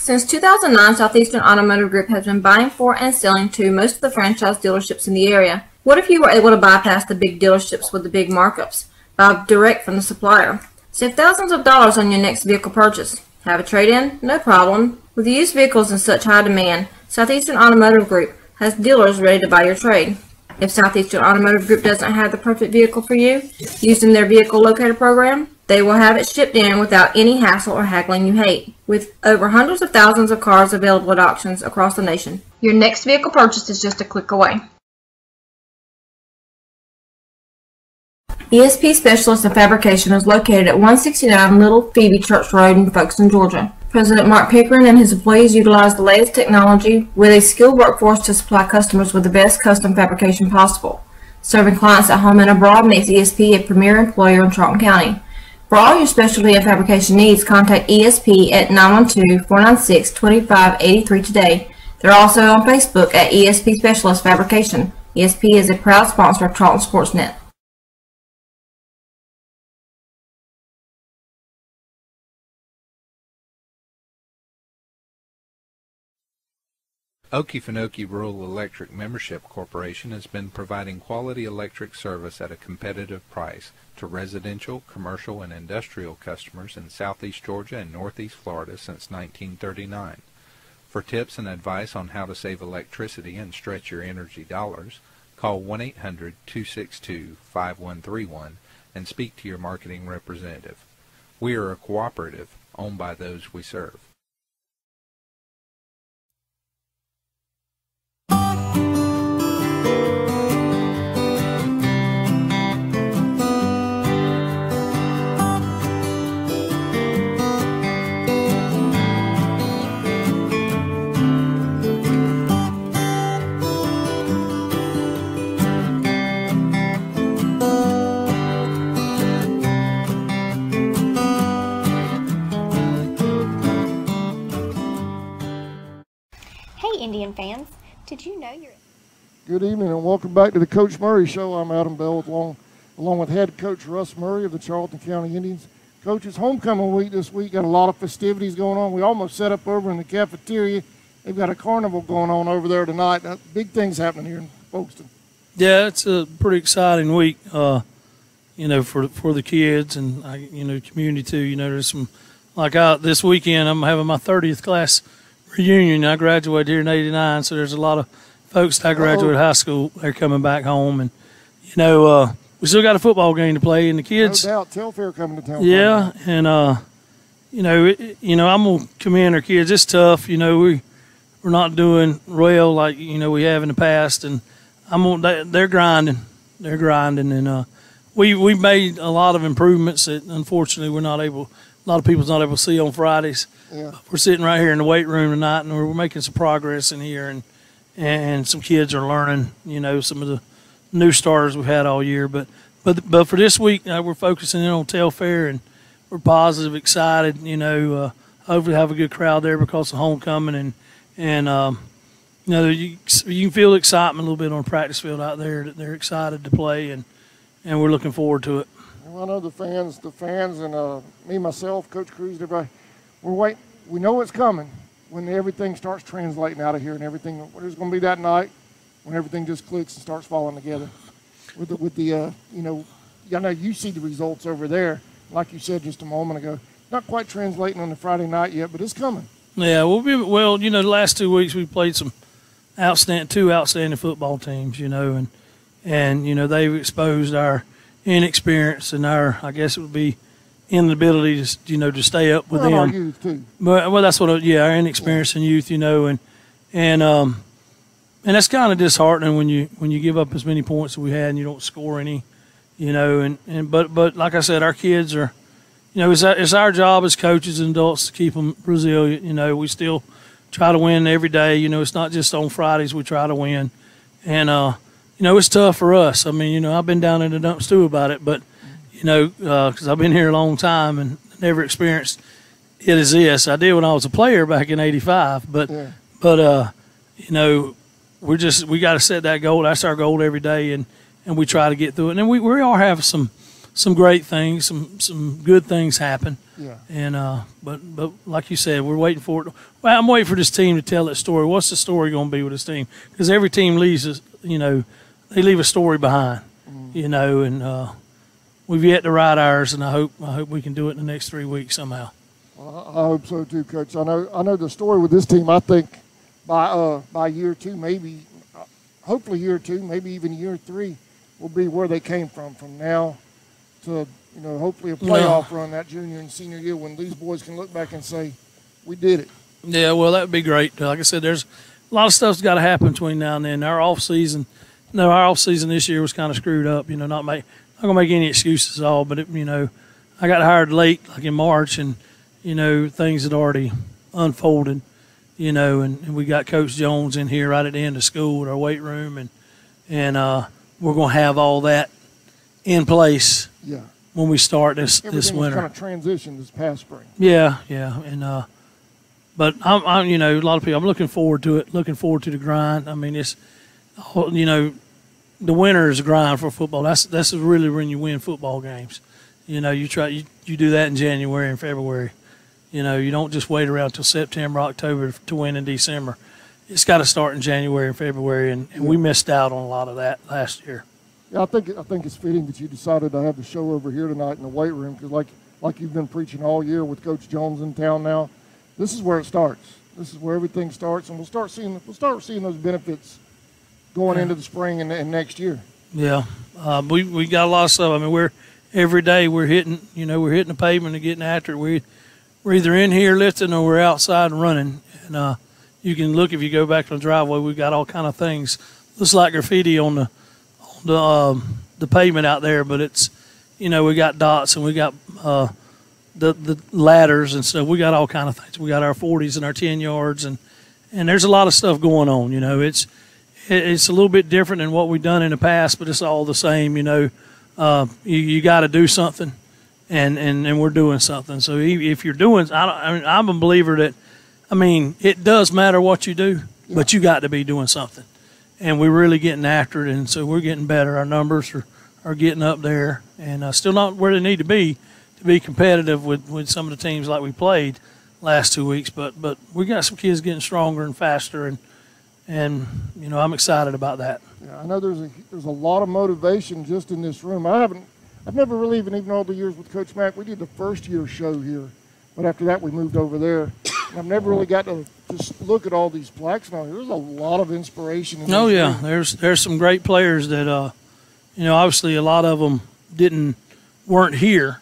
Since 2009, Southeastern Automotive Group has been buying for and selling to most of the franchise dealerships in the area. What if you were able to bypass the big dealerships with the big markups? Buy direct from the supplier. Save thousands of dollars on your next vehicle purchase. Have a trade-in? No problem. With used vehicles in such high demand, Southeastern Automotive Group has dealers ready to buy your trade. If Southeastern Automotive Group doesn't have the perfect vehicle for you, using their vehicle locator program, they will have it shipped in without any hassle or haggling you hate. With over hundreds of thousands of cars available at auctions across the nation, your next vehicle purchase is just a click away. ESP Specialist in Fabrication is located at 169 Little Phoebe Church Road in Folkestone, Georgia. President Mark Pickering and his employees utilize the latest technology with a skilled workforce to supply customers with the best custom fabrication possible. Serving clients at home and abroad makes ESP a premier employer in Charlton County. For all your specialty and fabrication needs, contact ESP at 912-496-2583 today. They're also on Facebook at ESP Specialist Fabrication. ESP is a proud sponsor of Charlton Sportsnet. Okefenokee Rural Electric Membership Corporation has been providing quality electric service at a competitive price to residential, commercial, and industrial customers in southeast Georgia and northeast Florida since 1939. For tips and advice on how to save electricity and stretch your energy dollars, call 1-800-262-5131 and speak to your marketing representative. We are a cooperative owned by those we serve. Indian fans, did you know you're... Good evening and welcome back to the Coach Murray Show. I'm Adam Bell along with head coach Russ Murray of the Charlton County Indians. Coach, it's homecoming week this week. Got a lot of festivities going on. We almost set up over in the cafeteria. They've got a carnival going on over there tonight. Big things happening here in Folkestone. Yeah, it's a pretty exciting week, for the kids and, community too. There's some, this weekend I'm having my 30th class reunion. I graduated here in '89, so there's a lot of folks that I graduated high school. They're coming back home, and we still got a football game to play, and the kids. No doubt, Telfair coming to town. Yeah, and I'm gonna commend our kids. It's tough, we're not doing well like we have in the past, and they're grinding, and we've made a lot of improvements that unfortunately a lot of people's not able to see on Fridays. Yeah. We're sitting right here in the weight room tonight, and we're making some progress in here, and some kids are learning, some of the new starters we've had all year. But for this week, we're focusing in on Telfair, and we're positive, excited. Hopefully have a good crowd there because of homecoming, and you can feel the excitement a little bit on the practice field out there. That they're excited to play, and we're looking forward to it. Well, I know the fans, and me, myself, Coach Cruz, everybody. We're waiting. We know it's coming when everything starts translating out of here and everything. There's going to be that night when everything just clicks and starts falling together. I know you see the results over there, like you said just a moment ago. Not quite translating on the Friday night yet, but it's coming. Yeah, the last 2 weeks we played some two outstanding football teams, and they've exposed our inexperience and our, I guess it would be, inability to to stay up with them. Our youth too. Well, that's what our inexperience and youth, and that's kind of disheartening when you give up as many points as we had and you don't score any, but like I said, our kids are, it's our job as coaches and adults to keep them resilient. We still try to win every day. It's not just on Fridays we try to win, and it's tough for us. I've been down in the dumps too about it, but. Because I've been here a long time and never experienced it as this. I did when I was a player back in '85, but we got to set that goal. That's our goal every day, and we try to get through it. And we all have some some great things, some good things happen. Yeah. And but like you said, we're waiting for it. Well, I'm waiting for this team to tell that story. What's the story going to be with this team? Because every team leaves us, they leave a story behind, and we've yet to write ours, and I hope we can do it in the next 3 weeks somehow. Well, I hope so too, Coach. I know the story with this team. I think by year 2, maybe, hopefully year 2, maybe even year 3, will be where they came from now to hopefully a playoff run that junior and senior year when these boys can look back and say, we did it. Yeah, well, that would be great. Like I said, there's a lot of stuff's got to happen between now and then. Our off season this year was kind of screwed up. Not gonna make any excuses at all, but I got hired late, like in March, and things had already unfolded. And we got Coach Jones in here right at the end of school at our weight room, and we're gonna have all that in place. Yeah. When we start this winter. Kind of transition this past spring. Yeah, and but I'm a lot of people. I'm looking forward to it. Looking forward to the grind. I mean, it's the winter is a grind for football. That's really when you win football games. You do that in January and February. You don't just wait around till September, October to win in December. It's got to start in January and February, and we missed out on a lot of that last year. Yeah, I think it's fitting that you decided to have the show over here tonight in the weight room because, like you've been preaching all year with Coach Jones in town now, this is where it starts. This is where everything starts, and we'll start seeing those benefits going into the spring and next year. Yeah, we got a lot of stuff. I mean, every day we're hitting the pavement and getting after it. We're either in here lifting or we're outside and running. And you can look if you go back to the driveway. We've got all kind of things. Looks like graffiti on the pavement out there, but it's we got dots and we got the ladders and stuff. We got all kind of things. We got our 40s and our 10 yards and there's a lot of stuff going on. It's a little bit different than what we've done in the past, but it's all the same. You got to do something, and we're doing something. So if you're doing, I'm a believer that, it does matter what you do, but you got to be doing something. And we're really getting after it, and so we're getting better. Our numbers are getting up there, and still not where they need to be competitive with some of the teams like we played last 2 weeks. But we got some kids getting stronger and faster, and I'm excited about that. Yeah, I know there's a lot of motivation just in this room. I've never really even all the years with Coach Mack. We did the first year show here, but after that we moved over there. I've never really got to just look at all these plaques now. There's a lot of inspiration in Oh, yeah. There's some great players that, obviously a lot of them weren't here.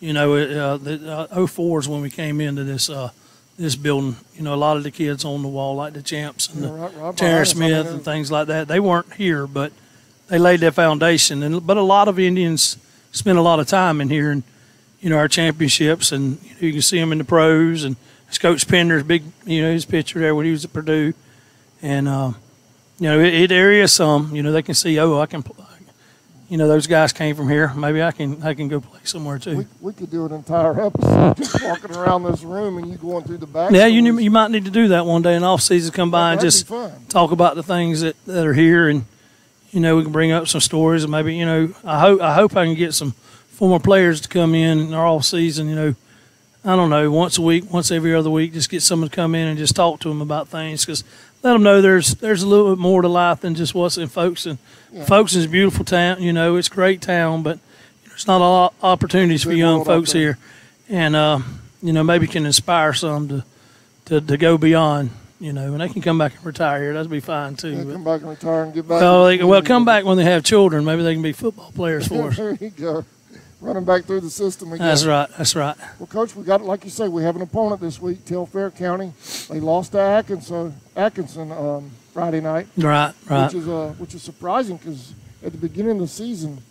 The 04 is when we came into this building. A lot of the kids on the wall, like the Champs and the Terrence Smith and things like that, they weren't here, but they laid their foundation. But a lot of Indians spent a lot of time in here and, our championships, and you can see them in the pros, and it's Coach Pender's big, his picture there when he was at Purdue. And, there is some, they can see, I can, those guys came from here. Maybe I can go play somewhere too. We could do an entire episode just walking around this room and you going through the back. Yeah, you might need to do that one day in off season. Come by and just talk about the things that are here, and we can bring up some stories, and maybe I hope I can get some former players to come in our off season. I don't know, once a week, once every other week, just get someone to come in and just talk to them about things, because let them know there's a little bit more to life than just what's in Folkestone. Folkestone is a beautiful town, it's a great town, but there's not a lot of opportunities for young folks here, and maybe can inspire some to go beyond, and they can come back and retire here. That'd be fine too. Yeah, come back and retire and get back. Well, come back when they have children. Maybe they can be football players for us. There you go. Running back through the system again. That's right. Well, Coach, we got, like you say, we have an opponent this week, Telfair County. They lost to Atkinson Friday night. Right. Which is surprising because at the beginning of the season,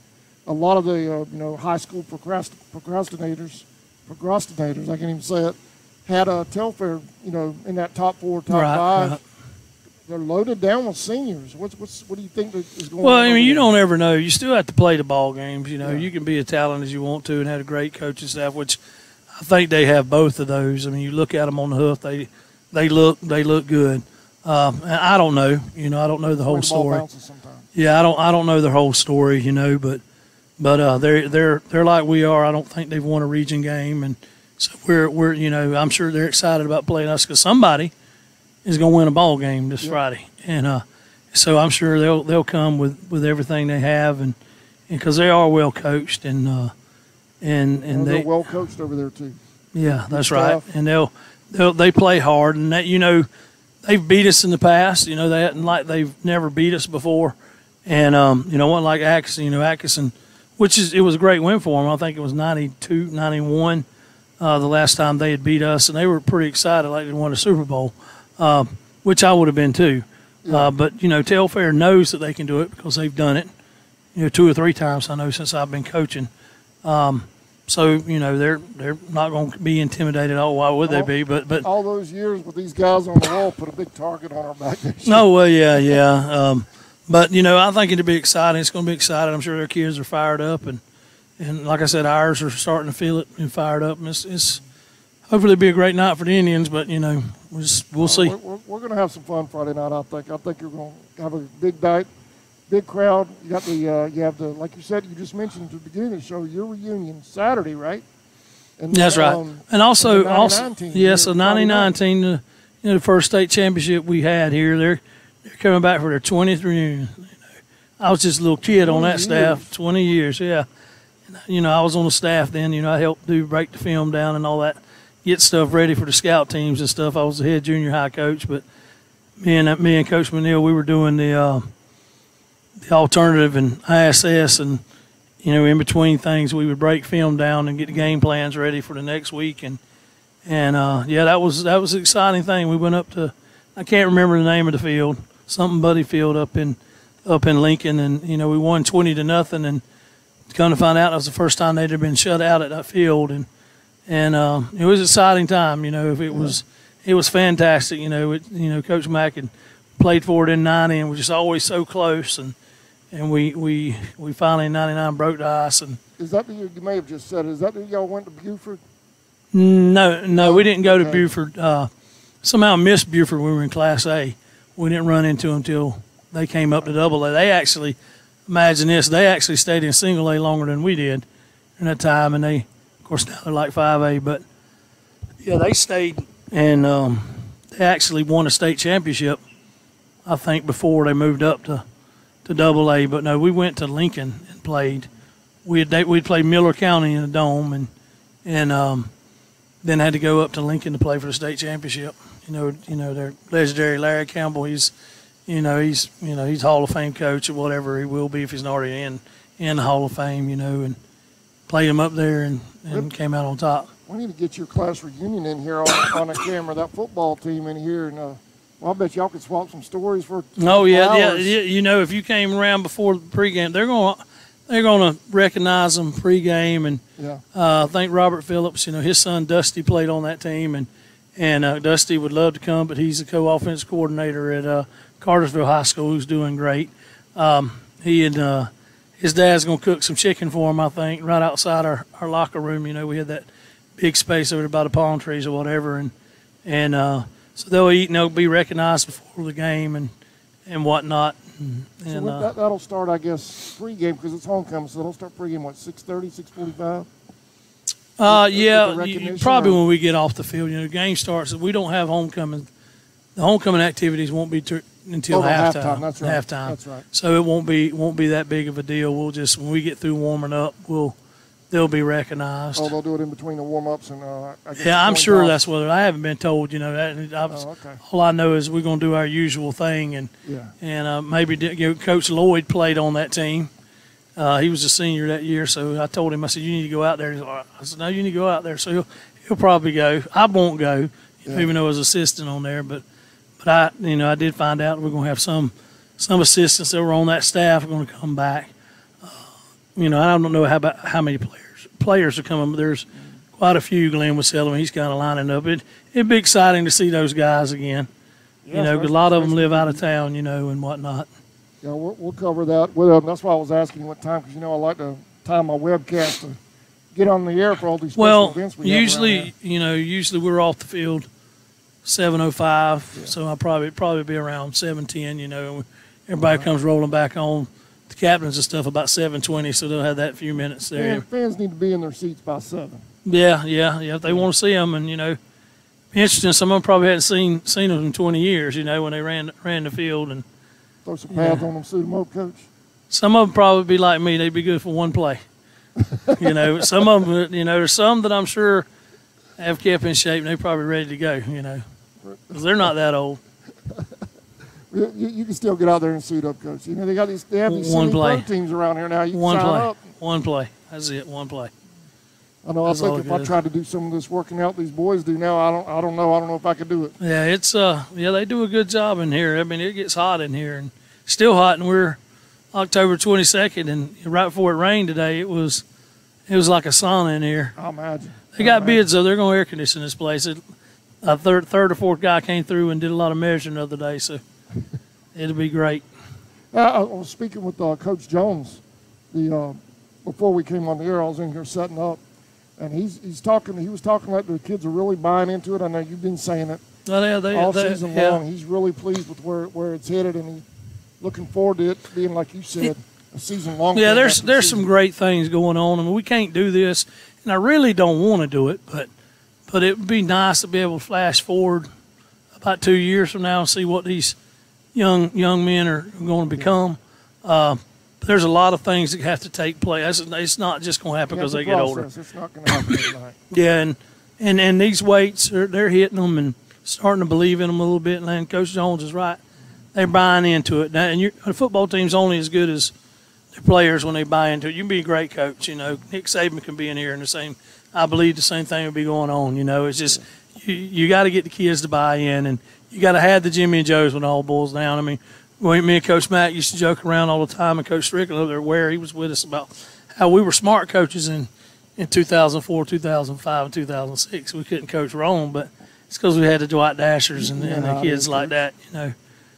a lot of the high school procrastinators, I can't even say it, had Telfair in that top 4, top 5. Right. They're loaded down with seniors. What do you think is going on? Well, you don't ever know. You still have to play the ball games. You can be as talented as you want to and have a great coaching staff, which I think they have both of those. You look at them on the hoof; they look good. And I don't know. I don't know the whole story. Yeah, I don't know the whole story. But But they're like we are. I don't think they've won a region game, and so we're I'm sure they're excited about playing us because somebody is going to win a ball game this Friday, and so I'm sure they'll come with everything they have, and because they are well coached and they're well coached over there too. Yeah, that's right, and they play hard, and that they've beat us in the past. They've never beat us before, and one like Atkinson, it was a great win for them. I think it was 92, 91 the last time they had beat us, and they were pretty excited like they won a Super Bowl, which I would have been too. Yeah. But Telfair knows that they can do it because they've done it, 2 or 3 times I know since I've been coaching. So they're not going to be intimidated. Oh, why would they be? But all those years with these guys on the wall put a big target on our back. No, well, yeah. But I think it'll be exciting. It's going to be exciting. I'm sure their kids are fired up, and like I said, ours are starting to feel it and fired up. And it's hopefully it'll be a great night for the Indians. But we'll see. We're going to have some fun Friday night. I think you're going to have a big night. Big crowd. You got you have the, like you said, you just mentioned at the beginning of the show, your reunion Saturday, right? And that's right. And also, yes, the 99 team, the first state championship we had here. They're coming back for their 20th reunion. I was just a little kid on that staff, 20 years, yeah. I was on the staff then. I helped break the film down and all that, get stuff ready for the scout teams and stuff. I was the head junior high coach, but me and Coach Manil, we were doing the alternative and ISS, and in between things we would break film down and get the game plans ready for the next week, and that was an exciting thing. We went up to, I can't remember the name of the field, something Buddy Field up in Lincoln, and we won 20-0, and come to find out that was the first time they'd been shut out at that field, and it was an exciting time. It was fantastic. Coach Mack had played for it in '90 and was just always so close, and we finally in '99 broke the ice. And is that the year you may have just said? Is that the year y'all went to Buford? No, we didn't go to Buford. Somehow missed Buford when we were in Class A. We didn't run into them until they came up to Double A. They actually, imagine this, they actually stayed in Single A longer than we did in that time, and they, of course, now they're like 5A. But yeah, they stayed, and they actually won a state championship, I think, before they moved up to Double A. But no, we went to Lincoln and played. We'd played Miller County in the Dome, and then had to go up to Lincoln to play for the state championship. Their legendary Larry Campbell. He's Hall of Fame coach or whatever he will be if he's not already in the Hall of Fame. And played him up there and came out on top. We need to get your class reunion in here on the camera. That football team in here, and well, I bet y'all could swap some stories for. Oh yeah. If you came around before the pregame, they're gonna recognize them pregame, and I think Robert Phillips, his son Dusty played on that team, and Dusty would love to come, but he's the co-offense coordinator at Cartersville High School, who's doing great. He and his dad's gonna cook some chicken for him, I think, right outside our locker room. We had that big space over there by the palm trees or whatever, and so they'll eat and they'll be recognized before the game and whatnot. So that'll start, I guess, pregame because it's homecoming. So it'll start pregame, what, 6:30, 6:45? Probably when we get off the field. The game starts. We don't have homecoming. The homecoming activities won't be until halftime. That's right. Halftime. That's right. So it won't be that big of a deal. We'll just, when we get through warming up, they'll be recognized. Oh, they'll do it in between the warm-ups and I guess. Yeah, I'm sure that's what I haven't been told. Okay. All I know is we're going to do our usual thing, and maybe Coach Lloyd played on that team. He was a senior that year, so I told him, I said, you need to go out there. I said, no, you need to go out there. So he'll probably go. I won't go, even though I was assistant on there. But I did find out we're going to have some assistants that were on that staff are going to come back. I don't know how many players are coming, but there's quite a few. Glenn was telling me he's kind of lining up. It'd be exciting to see those guys again. Because a lot of them live out of town, and whatnot. Yeah, we'll cover that with them. That's why I was asking what time, because I like to time my webcast to get on the air for all these special events we usually we're off the field 7:05, so I'll probably be around 7:10. And everybody comes rolling back on the captains and stuff about 7:20, so they'll have that few minutes there. Yeah, fans need to be in their seats by 7. Yeah. If they want to see them, and interesting. Some of them probably hadn't seen them in 20 years. When they ran the field and Throw some pads on them, suit them up, Coach. some of them probably be like me. They'd be good for one play. Some of them, there's some that I'm sure have kept in shape and they're probably ready to go. Because they're not that old. You can still get out there and suit up, Coach. They have these One play. pro teams around here now. You can One sign play. up. One play. That's it. One play. I know. That's I all think if it I is. tried to do some of this working out these boys do now, I don't know if I could do it. Yeah, it's they do a good job in here. I mean, it gets hot in here and still hot, and we're October 22nd, and right before it rained today, it was like a sauna in here. I imagine. They got bids though. They're going to air condition this place. A third or fourth guy came through and did a lot of measuring the other day, so it'll be great. I was speaking with Coach Jones. Before we came on the air, I was in here setting up, and he was talking like the kids are really buying into it. I know you've been saying it all season long. He's really pleased with where it's headed, and he's looking forward to it being, like you said, a season long. Yeah, there's some great things going on. I mean, we can't do this, and I really don't want to do it, but it would be nice to be able to flash forward about 2 years from now and see what these young men are going to become. There's a lot of things that have to take place. It's not just going to happen because they get older. It's not going to happen overnight. Yeah, and these weights, they're hitting them and starting to believe in them a little bit. And Coach Jones is right. They're buying into it. Now, and the football team's only as good as their players when they buy into it. You can be a great coach. Nick Saban can be in here and I believe the same thing would be going on. It's just you got to get the kids to buy in, and you got to have the Jimmy and Joes when it all boils down. I mean, me and Coach Mack used to joke around all the time, and Coach Strickland over there, where he was with us about how we were smart coaches in 2004, 2005, and 2006. We couldn't coach wrong, but it's because we had the Dwight Dashers and the kids like that.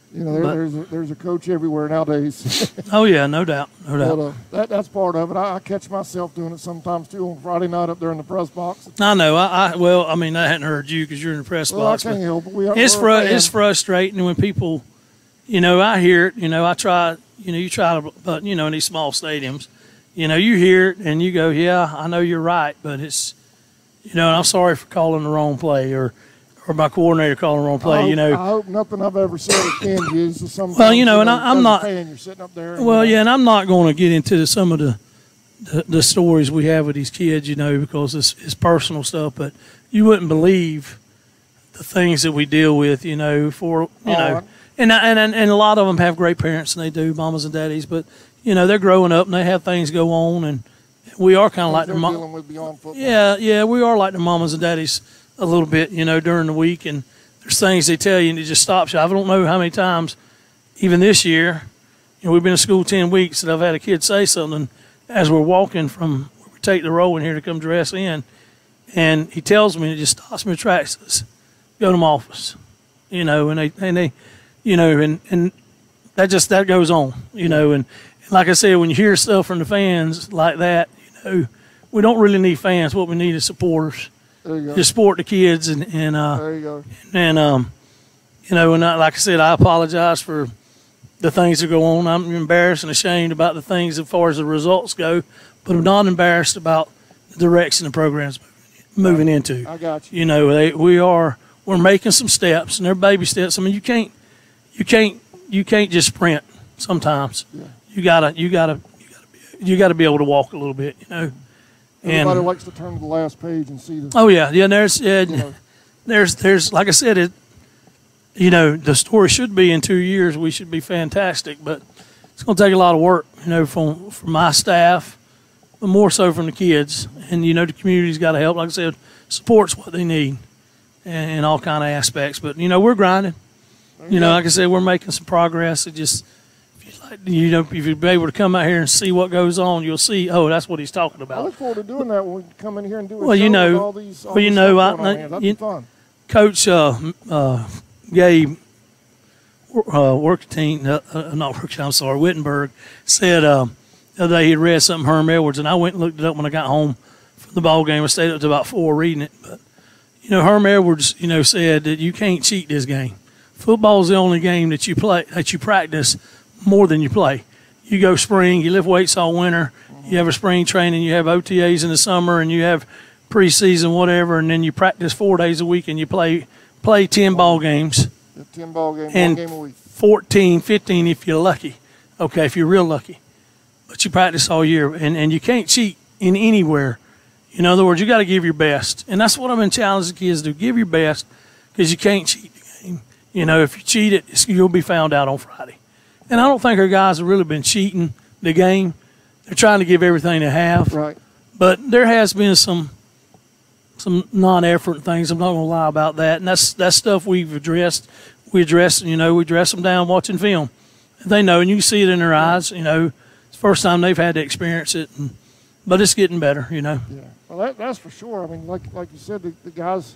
There's a coach everywhere nowadays. Oh yeah, no doubt. But, that's part of it. I catch myself doing it sometimes too on Friday night up there in the press box. I know. I hadn't heard you because you're in the press box. I can't help it. It's frustrating when people. I hear it. I try. You try to, but in these small stadiums, you hear it and you go, yeah, I know you're right, but it's, and I'm sorry for calling the wrong play or my coordinator calling the wrong play. I hope nothing I've ever said offends you. So sometimes, well, and I'm not. You're sitting up there. And I'm not going to get into some of the stories we have with these kids, because it's personal stuff. But you wouldn't believe the things that we deal with, And a lot of them have great parents, and they do, mamas and daddies. But they're growing up and they have things go on, and we are kind of like their dealing with beyond football. Yeah, we are like their mamas and daddies a little bit, during the week. And there's things they tell you, and it just stops you. I don't know how many times, even this year, we've been in school 10 weeks, that I've had a kid say something as we're walking from where we take the row in here to come dress in, and he tells me, and it just stops me in tracks, says, "Go to my office," and they. And that goes on, and like I said, when you hear stuff from the fans like that, we don't really need fans. What we need is supporters. There you go. Just support the kids, and there you go. And like I said, I apologize for the things that go on. I'm embarrassed and ashamed about the things as far as the results go, but I'm not embarrassed about the direction the program's moving into. I got you. We're making some steps, and they're baby steps. I mean, you can't just sprint sometimes. Yeah. You gotta be able to walk a little bit, Everybody likes to turn to the last page and see the. Oh yeah. There's like I said, the story should be in 2 years we should be fantastic, but it's going to take a lot of work, from my staff, but more so from the kids, and the community's got to help. Like I said, support's what they need, in all kind of aspects. But we're grinding. Like I said, we're making some progress. It just, if you'd be able to come out here and see what goes on, you'll see. Oh, that's what he's talking about. I look forward to doing that when we come in here and do it. Well, that'd be fun. Coach Gabe Wittenberg said the other day he'd read something Herm Edwards, and I went and looked it up when I got home from the ball game. I stayed up to about 4 reading it, but Herm Edwards said that you can't cheat this game. Football is the only game that you play, that you practice more than you play. you go spring, you lift weights all winter, you have a spring training, you have OTAs in the summer, and you have preseason, whatever, and then you practice 4 days a week and you play 10 ball games. 10 ball games, and 1 game a week. 14, 15 if you're lucky. Okay, if you're real lucky. But you practice all year, and you can't cheat in anywhere. In other words, you got to give your best. And that's what I've been challenging the kids to do. Give your best, because you can't cheat the game. You know, if you cheat it, you'll be found out on Friday. And I don't think our guys have really been cheating the game. They're trying to give everything they have. Right. But there has been some non-effort things. I'm not going to lie about that. And that's stuff we've addressed. We dress them down watching film. They know, and you can see it in their eyes. You know, it's the first time they've had to experience it, but it's getting better. You know. Yeah. Well, that's for sure. I mean, like you said, the guys,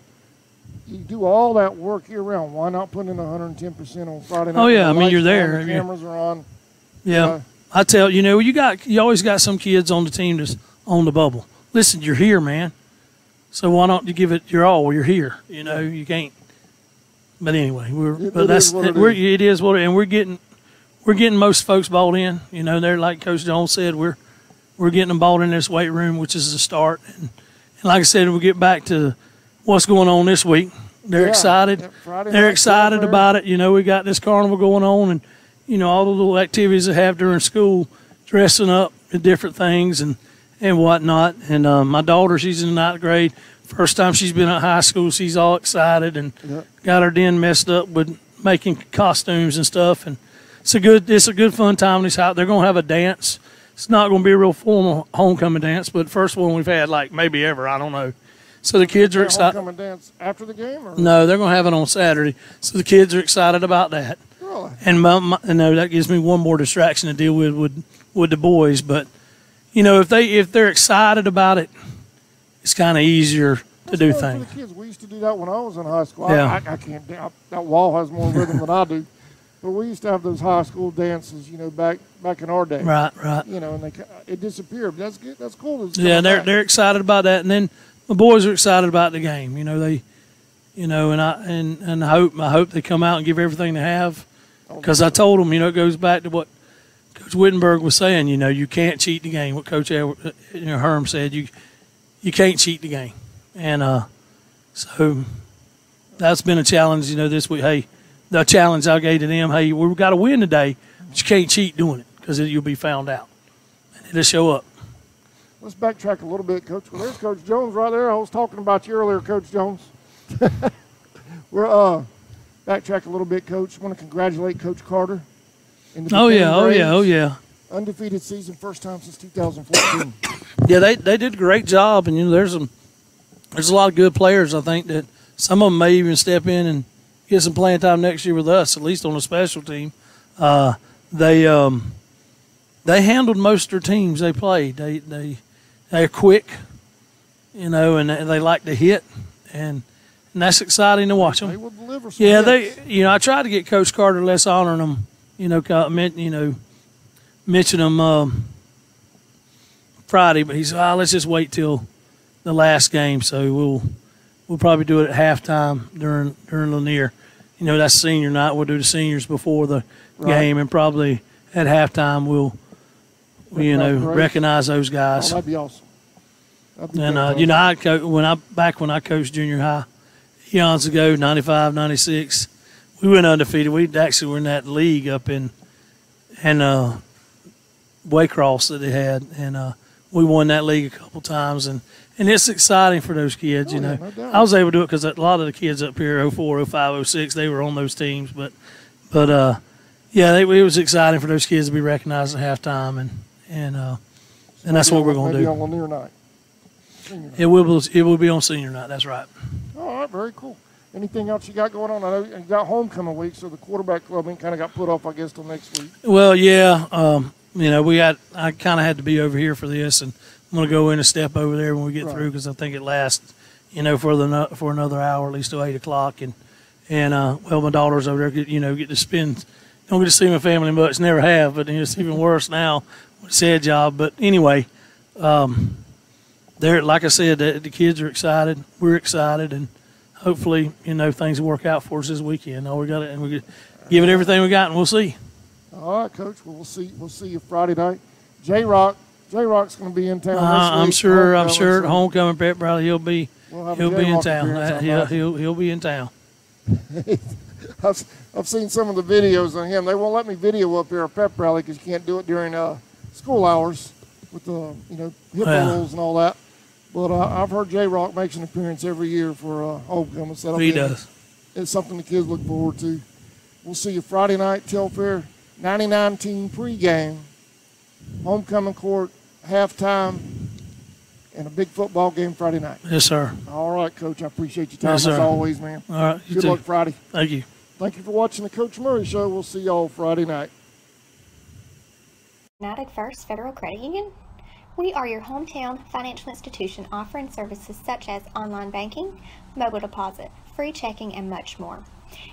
you do all that work year round. Why not put in 110% on Friday night? Oh yeah, I mean you're there. The cameras are on. Yeah, I tell you, you always got some kids on the team that's on the bubble. Listen, you're here, man. So why don't you give it your all? You're here. You know, you can't. But anyway, it is what it is, and we're getting most folks bought in. You know, they're like Coach Jones said, we're getting them bought in this weight room, which is the start. And like I said, we get back to what's going on this week. They're excited. They're excited about it. You know, we got this carnival going on, and you know all the little activities they have during school, dressing up and different things and whatnot. And my daughter, she's in the 9th grade. First time she's been at high school, she's all excited and got her den messed up with making costumes and stuff. And it's a good fun time in this house. They're gonna have a dance. It's not gonna be a real formal homecoming dance, but first one we've had like maybe ever. I don't know. So the kids are excited. Homecoming dance after the game? Or? No, they're gonna have it on Saturday. So the kids are excited about that. Really? And no, that gives me one more distraction to deal with the boys. But you know, if they're excited about it, it's kind of easier to do things. For the kids, we used to do that when I was in high school. Yeah. I can't. That wall has more rhythm than I do. But we used to have those high school dances, you know, back in our day. Right. You know, and it disappeared. But that's good. That's cool. Yeah, they're excited about that, and then the boys are excited about the game. You know, they, you know, and I hope they come out and give everything they have, because I told them, you know, it goes back to what Coach Wittenberg was saying. You know, you can't cheat the game. What Coach Herm said, you can't cheat the game. And so that's been a challenge, you know, this week. Hey, the challenge I gave to them, hey, we've got to win today, but you can't cheat doing it, because you'll be found out. And it'll show up. Let's backtrack a little bit, Coach. Well, there's Coach Jones right there. I was talking about you earlier, Coach Jones. We're backtrack a little bit, Coach. I want to congratulate Coach Carter. Oh yeah. Undefeated season, first time since 2014. Yeah, they did a great job, and you know there's a lot of good players. I think that some of them may even step in and get some playing time next year with us, at least on a special team. They handled most of their teams they played. They're quick, you know, and they like to hit, and that's exciting to watch them. They will deliver some hits. I tried to get Coach Carter less honoring them, mention them Friday, but he said, let's just wait till the last game. So we'll probably do it at halftime during Lanier. You know, that's senior night. We'll do the seniors before the game, and probably at halftime we'll recognize those guys. Oh, that'd be awesome. And when I coached junior high eons ago, 95, 96, we went undefeated. We actually were in that league up in Waycross that they had, and we won that league a couple times, and it's exciting for those kids. No doubt. I was able to do it because a lot of the kids up here, 04, 05, 06, they were on those teams, but it was exciting for those kids to be recognized at halftime, and that's what we're going to do. Maybe on Lanier night. It will be on senior night. That's right. All right, very cool. Anything else you got going on? I know you got homecoming week, so the quarterback club kind of got put off, I guess, till next week. Well, yeah. I kind of had to be over here for this, and I'm going to go in and step over there when we get through, because I think it lasts, for another hour, at least till 8 o'clock. And my daughter's over there, get to spend. Don't get to see my family much, never have, but it's even worse now. Sad job, but anyway, like I said, the kids are excited. We're excited, and hopefully, things will work out for us this weekend. All we got it, and we give it everything we got, and we'll see. All All right, Coach. Well, we'll see you Friday night. J-Rock's going to be in town this week. I'm sure at Homecoming Pep Rally he'll be in town. He'll be in town. I've seen some of the videos on him. They won't let me video up here at Pep Rally because you can't do it during school hours with the hip rolls and all that. But I've heard J-Rock makes an appearance every year for Homecoming. So he does. It's something the kids look forward to. We'll see you Friday night, Telfair 99-team pregame, Homecoming Court, halftime, and a big football game Friday night. Yes, sir. All right, Coach. I appreciate your time as always, man. All right. Good luck Friday. Thank you. Thank you for watching the Coach Murray Show. We'll see y'all Friday night. United First Federal Credit Union. We are your hometown financial institution offering services such as online banking, mobile deposit, free checking, and much more.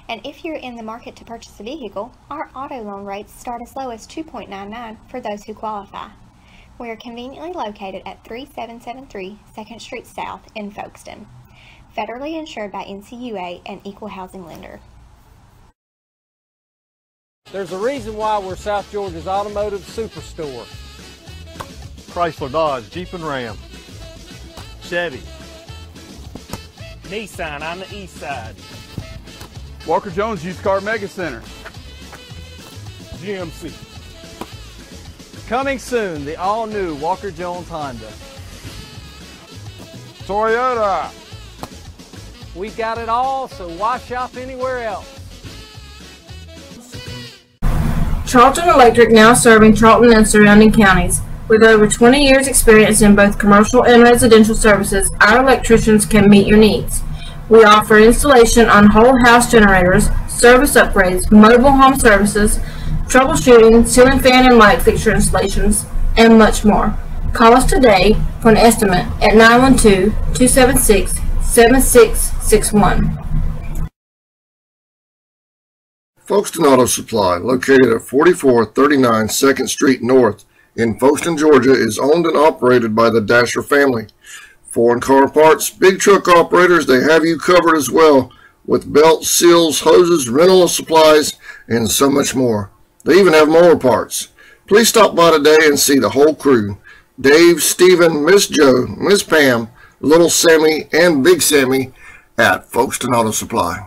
And if you're in the market to purchase a vehicle, our auto loan rates start as low as 2.99 for those who qualify. We are conveniently located at 3773 2nd Street South in Folkestone. Federally insured by NCUA and equal housing lender. There's a reason why we're South Georgia's automotive superstore. Chrysler, Dodge, Jeep and Ram, Chevy, Nissan on the east side, Walker Jones Used Car Mega Center, GMC. Coming soon, the all-new Walker Jones Honda. Toyota. We got it all, so why shop anywhere else? Charlton Electric, now serving Charlton and surrounding counties. With over 20 years experience in both commercial and residential services, our electricians can meet your needs. We offer installation on whole house generators, service upgrades, mobile home services, troubleshooting, ceiling fan and light fixture installations, and much more. Call us today for an estimate at 912-276-7661. Folkestone Auto Supply, located at 4439 2nd Street North in Folkestone, Georgia, is owned and operated by the Dasher family. Foreign car parts, big truck operators, they have you covered as well, with belts, seals, hoses, rental of supplies, and so much more. They even have mower parts. Please stop by today and see the whole crew. Dave, Stephen, Miss Joe, Miss Pam, Little Sammy, and Big Sammy at Folkestone Auto Supply.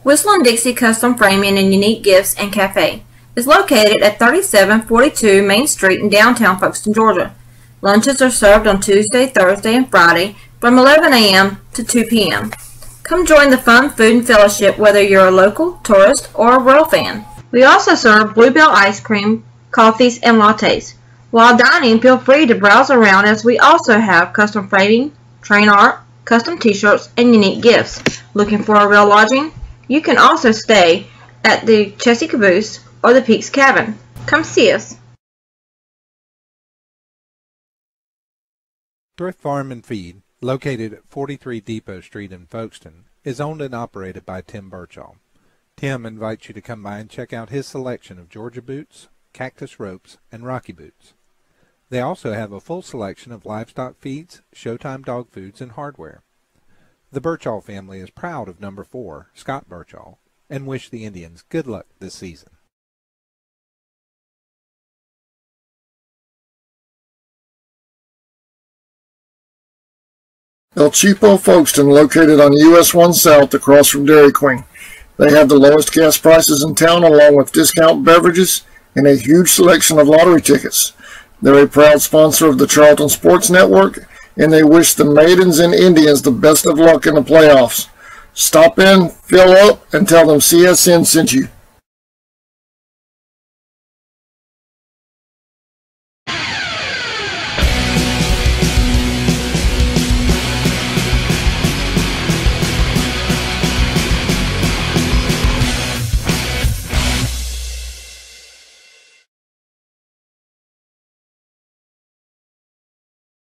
Whistle and Dixie Custom Framing and Unique Gifts and Cafe is located at 3742 Main Street in downtown Folkestone, Georgia. Lunches are served on Tuesday, Thursday, and Friday from 11 a.m. to 2 p.m. Come join the fun food and fellowship whether you're a local, tourist, or a Royal fan. We also serve Bluebell ice cream, coffees, and lattes. While dining, feel free to browse around as we also have custom framing, train art, custom t-shirts, and unique gifts. Looking for a real lodging? You can also stay at the Chessie Caboose or the Peaks Cabin. Come see us. Thrift Farm and Feed, located at 43 Depot Street in Folkestone, is owned and operated by Tim Birchall. Tim invites you to come by and check out his selection of Georgia boots, cactus ropes, and Rocky boots. They also have a full selection of livestock feeds, Showtime dog foods, and hardware. The Birchall family is proud of number 4, Scott Birchall, and wish the Indians good luck this season. El Cheapo Folkestone, located on US 1 South across from Dairy Queen. They have the lowest gas prices in town along with discount beverages and a huge selection of lottery tickets. They're a proud sponsor of the Charlton Sports Network, and they wish the Maidens and Indians the best of luck in the playoffs. Stop in, fill up, and tell them CSN sent you.